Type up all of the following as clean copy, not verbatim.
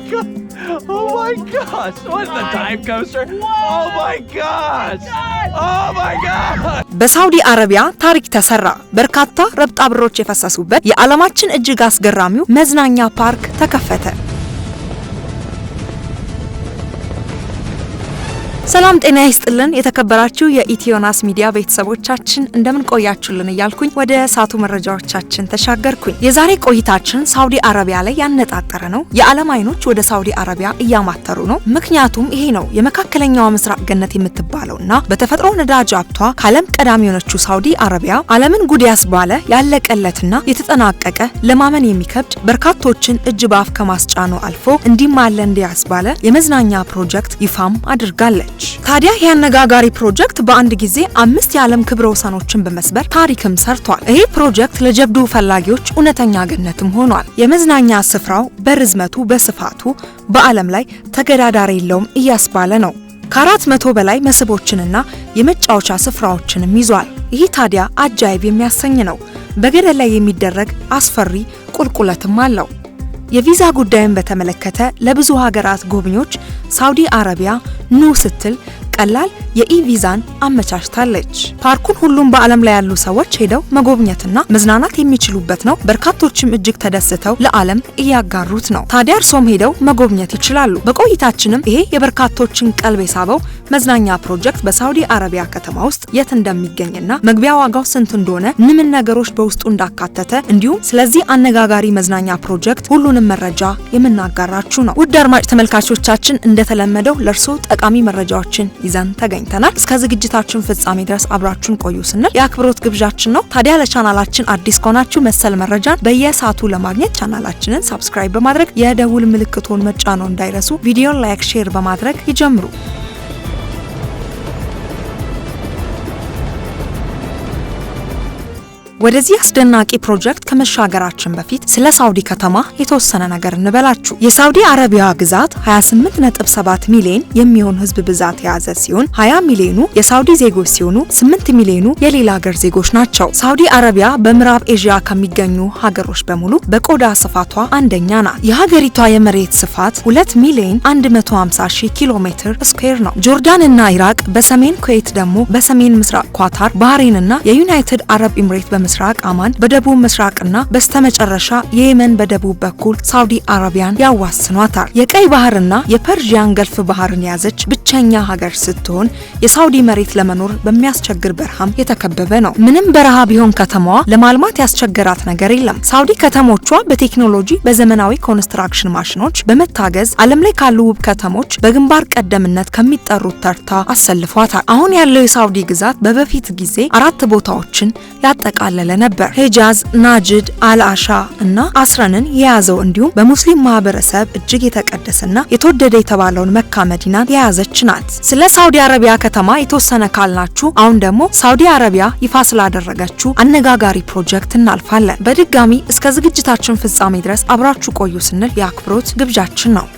god. Oh my gosh. What's the time coaster? Whoa. Oh my gosh. Oh my god. በሳውዲ አረቢያ ታሪክ ተሰራ። በርካታ ረብጣ ብሮች የፈሰሱበት የዓለማችን እጅግ አስገራሚው መዝናኛ ፓርክ ተከፈተ። ሰላም ጤና ይስጥልን የተከበራችሁ የኢትዮናስ ሚዲያ ቤተሰቦቻችን እንደምን ቆያችሁልን እያልኩኝ ወደ ሳቱ መረጃዎቻችን ተሻገርኩኝ። የዛሬ ቆይታችን ሳውዲ አረቢያ ላይ ያነጣጠረ ነው። የዓለም አይኖች ወደ ሳውዲ አረቢያ እያማተሩ ነው። ምክንያቱም ይሄ ነው የመካከለኛው ምስራቅ ገነት የምትባለውና በተፈጥሮ ነዳጅ ሀብቷ ከዓለም ቀዳሚ የሆነችው ሳውዲ አረቢያ ዓለምን ጉድ ያስባለ ያለቀለትና የተጠናቀቀ ለማመን የሚከብድ በርካቶችን እጅ ባፍ ከማስጫኑ አልፎ እንዲማለ እንዲያስባለ የመዝናኛ ፕሮጀክት ይፋም አድርጋለች። ታዲያ ያነጋጋሪ ፕሮጀክት በአንድ ጊዜ 5 የዓለም ክብረ ወሰኖችን በመስበር ታሪክም ሰርቷል። ይሄ ፕሮጀክት ለጀብዱ ፈላጊዎች እውነተኛ ገነትም ሆኗል። የመዝናኛ ስፍራው በርዝመቱ በስፋቱ በዓለም ላይ ተገዳዳሪ የለውም እያስባለ ነው። ከ400 በላይ መስህቦችንና የመጫወቻ ስፍራዎችንም ይዟል። ይህ ታዲያ አጃይብ የሚያሰኝ ነው። በገደል ላይ የሚደረግ አስፈሪ ቁልቁለትም አለው። የቪዛ ጉዳይን በተመለከተ ለብዙ ሀገራት ጎብኚዎች ሳውዲ አረቢያ ኑ ስትል ቀላል የኢቪዛን አመቻችታለች። ፓርኩን ሁሉም በዓለም ላይ ያሉ ሰዎች ሄደው መጎብኘትና መዝናናት የሚችሉበት ነው። በርካቶችም እጅግ ተደስተው ለዓለም እያጋሩት ነው። ታዲያ እርሶም ሄደው መጎብኘት ይችላሉ። በቆይታችንም ይሄ የበርካቶችን ቀልብ የሳበው መዝናኛ ፕሮጀክት በሳውዲ አረቢያ ከተማ ውስጥ የት እንደሚገኝና መግቢያ ዋጋው ስንት እንደሆነ ምን ነገሮች በውስጡ እንዳካተተ እንዲሁም ስለዚህ አነጋጋሪ መዝናኛ ፕሮጀክት ሁሉንም መረጃ የምናጋራችሁ ነው። ውድ አድማጭ ተመልካቾቻችን እንደተለመደው ለእርሶ ጠቃሚ መረጃዎችን ይዘን ተገኝተናል። እስከ ዝግጅታችን ፍጻሜ ድረስ አብራችሁን ቆዩ ስንል የአክብሮት ግብዣችን ነው። ታዲያ ለቻናላችን አዲስ ከሆናችሁ መሰል መረጃን በየሰዓቱ ለማግኘት ቻናላችንን ሰብስክራይብ በማድረግ የደውል ምልክቱን መጫንዎን እንዳይረሱ። ቪዲዮን ላይክ፣ ሼር በማድረግ ይጀምሩ። ወደዚህ አስደናቂ ፕሮጀክት ከመሻገራችን በፊት ስለ ሳውዲ ከተማ የተወሰነ ነገር እንበላችሁ። የሳውዲ አረቢያ ግዛት 28.7 ሚሊዮን የሚሆን ህዝብ ብዛት የያዘ ሲሆን 20 ሚሊዮኑ የሳውዲ ዜጎች ሲሆኑ 8 ሚሊዮኑ የሌላ ሀገር ዜጎች ናቸው። ሳውዲ አረቢያ በምዕራብ ኤዥያ ከሚገኙ ሀገሮች በሙሉ በቆዳ ስፋቷ አንደኛ ናት። የሀገሪቷ የመሬት ስፋት 2 ሚሊዮን 150 ሺህ ኪሎ ሜትር ስኩዌር ነው። ጆርዳንና ኢራቅ፣ በሰሜን ኩዌት ደግሞ በሰሜን ምስራቅ ኳታር፣ ባህሬንና የዩናይትድ አረብ ኤምሬት ምስራቅ አማን በደቡብ ምስራቅና በስተመጨረሻ የየመን በደቡብ በኩል ሳውዲ አረቢያን ያዋስኗታል። የቀይ ባህርና የፐርዢያን ገልፍ ባህርን ያዘች ብቸኛ ሀገር ስትሆን የሳውዲ መሬት ለመኖር በሚያስቸግር በረሃም የተከበበ ነው። ምንም በረሃ ቢሆን ከተማዋ ለማልማት ያስቸገራት ነገር የለም። ሳውዲ ከተሞቿ በቴክኖሎጂ በዘመናዊ ኮንስትራክሽን ማሽኖች በመታገዝ ዓለም ላይ ካሉ ውብ ከተሞች በግንባር ቀደምነት ከሚጠሩት ተርታ አሰልፏታል። አሁን ያለው የሳውዲ ግዛት በበፊት ጊዜ 4 ቦታዎችን ያጠቃል ነበር። ሄጃዝ፣ ናጅድ፣ አልአሻ እና አስረንን የያዘው እንዲሁም በሙስሊም ማህበረሰብ እጅግ የተቀደሰና የተወደደ የተባለውን መካ መዲናን የያዘች ናት። ስለ ሳውዲ አረቢያ ከተማ የተወሰነ ካልናችሁ አሁን ደግሞ ሳውዲ አረቢያ ይፋ ስላደረገችው አነጋጋሪ ፕሮጀክት እናልፋለን። በድጋሚ እስከ ዝግጅታችን ፍጻሜ ድረስ አብራችሁ ቆዩ ስንል የአክብሮት ግብዣችን ነው።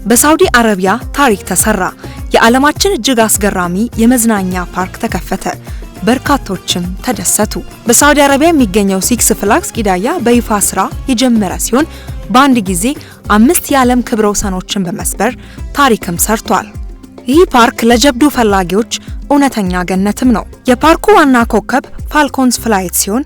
በሳውዲ አረቢያ ታሪክ ተሰራ። የዓለማችን እጅግ አስገራሚ የመዝናኛ ፓርክ ተከፈተ። በርካቶችም ተደሰቱ። በሳውዲ አረቢያ የሚገኘው ሲክስ ፍላግስ ቂዳያ በይፋ ስራ የጀመረ ሲሆን በአንድ ጊዜ 5 የዓለም ክብረ ወሰኖችን በመስበር ታሪክም ሰርቷል። ይህ ፓርክ ለጀብዱ ፈላጊዎች እውነተኛ ገነትም ነው። የፓርኩ ዋና ኮከብ ፋልኮንስ ፍላይት ሲሆን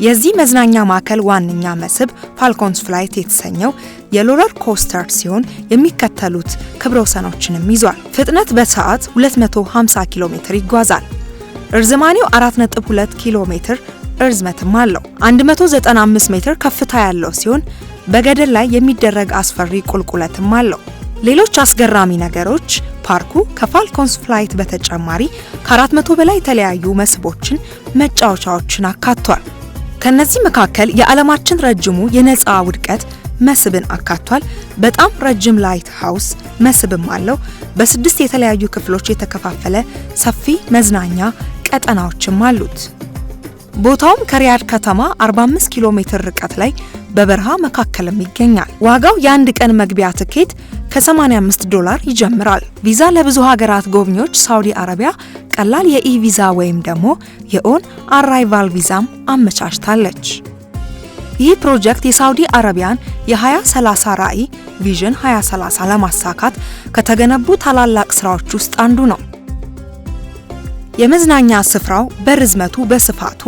የዚህ መዝናኛ ማዕከል ዋነኛ መስህብ ፋልኮንስ ፍላይት የተሰኘው የሮለር ኮስተር ሲሆን የሚከተሉት ክብረ ወሰኖችንም ይዟል። ፍጥነት በሰዓት 250 ኪሎ ሜትር ይጓዛል። እርዝማኔው 4.2 ኪሎ ሜትር እርዝመትም አለው። 195 ሜትር ከፍታ ያለው ሲሆን በገደል ላይ የሚደረግ አስፈሪ ቁልቁለትም አለው። ሌሎች አስገራሚ ነገሮች ፓርኩ ከፋልኮንስ ፍላይት በተጨማሪ ከ400 በላይ የተለያዩ መስህቦችን፣ መጫወቻዎችን አካቷል። ከነዚህ መካከል የዓለማችን ረጅሙ የነፃ ውድቀት መስህብን አካቷል። በጣም ረጅም ላይት ሃውስ መስህብም አለው። በ6 የተለያዩ ክፍሎች የተከፋፈለ ሰፊ መዝናኛ ቀጠናዎችም አሉት። ቦታውም ከሪያድ ከተማ 45 ኪሎ ሜትር ርቀት ላይ በበረሃ መካከልም ይገኛል። ዋጋው የአንድ ቀን መግቢያ ትኬት ከ$85 ይጀምራል። ቪዛ ለብዙ ሀገራት ጎብኚዎች ሳውዲ አረቢያ ቀላል የኢ-ቪዛ ወይም ደግሞ የኦን አራይቫል ቪዛም አመቻችታለች። ይህ ፕሮጀክት የሳውዲ አረቢያን የ2030 ራዕይ ቪዥን 2030 ለማሳካት ከተገነቡ ታላላቅ ስራዎች ውስጥ አንዱ ነው። የመዝናኛ ስፍራው በርዝመቱ በስፋቱ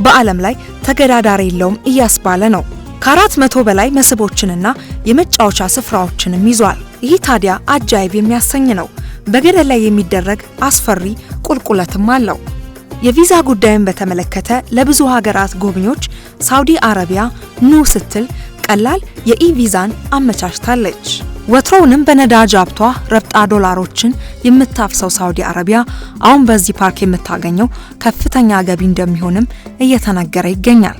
በዓለም ላይ ተገዳዳሪ የለውም እያስባለ ነው። ከ400 በላይ መስህቦችንና የመጫወቻ ስፍራዎችንም ይዟል። ይህ ታዲያ አጃይብ የሚያሰኝ ነው። በገደል ላይ የሚደረግ አስፈሪ ቁልቁለትም አለው። የቪዛ ጉዳይን በተመለከተ ለብዙ ሀገራት ጎብኚዎች ሳውዲ አረቢያ ኑ ስትል ቀላል የኢ-ቪዛን አመቻችታለች። ወትሮውንም በነዳጅ ሀብቷ ረብጣ ዶላሮችን የምታፍሰው ሳውዲ አረቢያ አሁን በዚህ ፓርክ የምታገኘው ከፍተኛ ገቢ እንደሚሆንም እየተነገረ ይገኛል።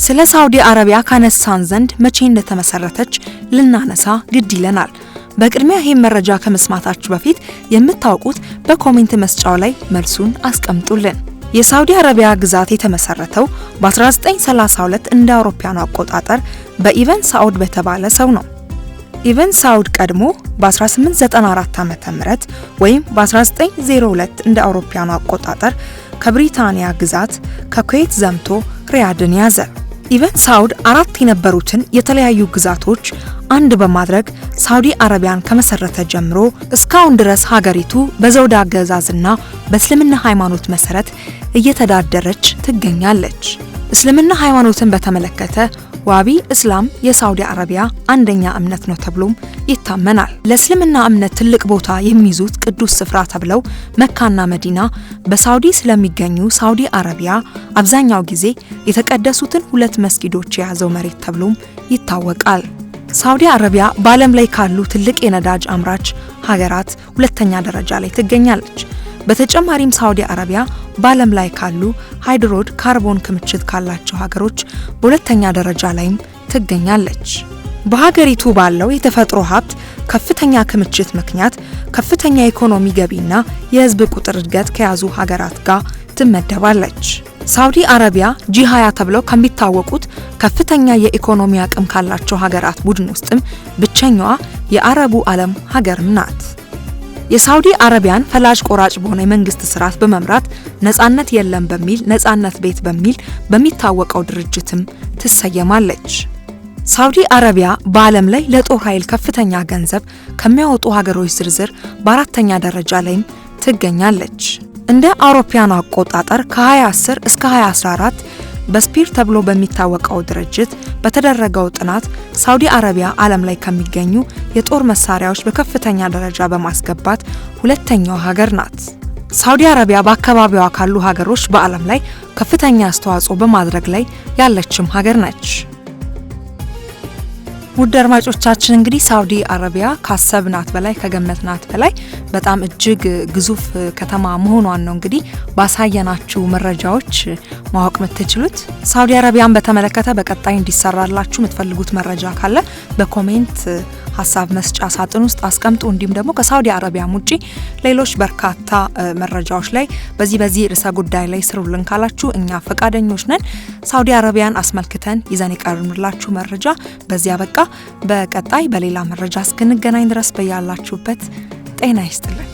ስለ ሳውዲ አረቢያ ካነሳን ዘንድ መቼ እንደተመሰረተች ልናነሳ ግድ ይለናል። በቅድሚያ ይህን መረጃ ከመስማታችሁ በፊት የምታውቁት በኮሜንት መስጫው ላይ መልሱን አስቀምጡልን። የሳውዲ አረቢያ ግዛት የተመሰረተው በ1932 እንደ አውሮፓውያኑ አቆጣጠር በኢብን ሳዑድ በተባለ ሰው ነው። ኢብን ሳዑድ ቀድሞ በ1894 ዓ.ም ወይም በ1902 እንደ አውሮፓውያኑ አቆጣጠር ከብሪታንያ ግዛት ከኩዌት ዘምቶ ሪያድን ያዘ። ኢብን ሳዑድ 4 የነበሩትን የተለያዩ ግዛቶች አንድ በማድረግ ሳውዲ አረቢያን ከመሰረተ ጀምሮ እስካሁን ድረስ ሀገሪቱ በዘውድ አገዛዝና በእስልምና ሃይማኖት መሰረት እየተዳደረች ትገኛለች። እስልምና ሃይማኖትን በተመለከተ ዋቢ እስላም የሳውዲ አረቢያ አንደኛ እምነት ነው ተብሎም ይታመናል። ለእስልምና እምነት ትልቅ ቦታ የሚይዙት ቅዱስ ስፍራ ተብለው መካና መዲና በሳውዲ ስለሚገኙ ሳውዲ አረቢያ አብዛኛው ጊዜ የተቀደሱትን 2 መስጊዶች የያዘው መሬት ተብሎም ይታወቃል። ሳውዲ አረቢያ በዓለም ላይ ካሉ ትልቅ የነዳጅ አምራች ሀገራት 2ኛ ደረጃ ላይ ትገኛለች። በተጨማሪም ሳውዲ አረቢያ በዓለም ላይ ካሉ ሃይድሮድ ካርቦን ክምችት ካላቸው ሀገሮች በ2ኛ ደረጃ ላይም ትገኛለች። በሀገሪቱ ባለው የተፈጥሮ ሀብት ከፍተኛ ክምችት ምክንያት ከፍተኛ የኢኮኖሚ ገቢና የህዝብ ቁጥር እድገት ከያዙ ሀገራት ጋር ትመደባለች። ሳውዲ አረቢያ G20 ተብለው ከሚታወቁት ከፍተኛ የኢኮኖሚ አቅም ካላቸው ሀገራት ቡድን ውስጥም ብቸኛዋ የአረቡ ዓለም ሀገርም ናት። የሳውዲ አረቢያን ፈላጭ ቆራጭ በሆነ የመንግስት ስርዓት በመምራት ነጻነት የለም በሚል ነጻነት ቤት በሚል በሚታወቀው ድርጅትም ትሰየማለች። ሳውዲ አረቢያ በዓለም ላይ ለጦር ኃይል ከፍተኛ ገንዘብ ከሚያወጡ ሀገሮች ዝርዝር በ4ኛ ደረጃ ላይም ትገኛለች። እንደ አውሮፓውያኑ አቆጣጠር ከ2010 እስከ 2014 በስፒር ተብሎ በሚታወቀው ድርጅት በተደረገው ጥናት ሳውዲ አረቢያ ዓለም ላይ ከሚገኙ የጦር መሳሪያዎች በከፍተኛ ደረጃ በማስገባት 2ኛው ሀገር ናት። ሳውዲ አረቢያ በአካባቢዋ ካሉ ሀገሮች በዓለም ላይ ከፍተኛ አስተዋጽኦ በማድረግ ላይ ያለችም ሀገር ነች። ውድ አድማጮቻችን እንግዲህ ሳውዲ አረቢያ ካሰብናት በላይ ከገመትናት በላይ በጣም እጅግ ግዙፍ ከተማ መሆኗን ነው እንግዲህ ባሳየናችሁ መረጃዎች ማወቅ የምትችሉት። ሳውዲ አረቢያን በተመለከተ በቀጣይ እንዲሰራላችሁ የምትፈልጉት መረጃ ካለ በኮሜንት ሀሳብ መስጫ ሳጥን ውስጥ አስቀምጡ። እንዲሁም ደግሞ ከሳውዲ አረቢያም ውጪ ሌሎች በርካታ መረጃዎች ላይ በዚህ ርዕሰ ጉዳይ ላይ ስሩልን ካላችሁ እኛ ፈቃደኞች ነን። ሳውዲ አረቢያን አስመልክተን ይዘን የቀርብንላችሁ መረጃ በዚያ በቃ። በቀጣይ በሌላ መረጃ እስክንገናኝ ድረስ በያላችሁበት ጤና ይስጥልን።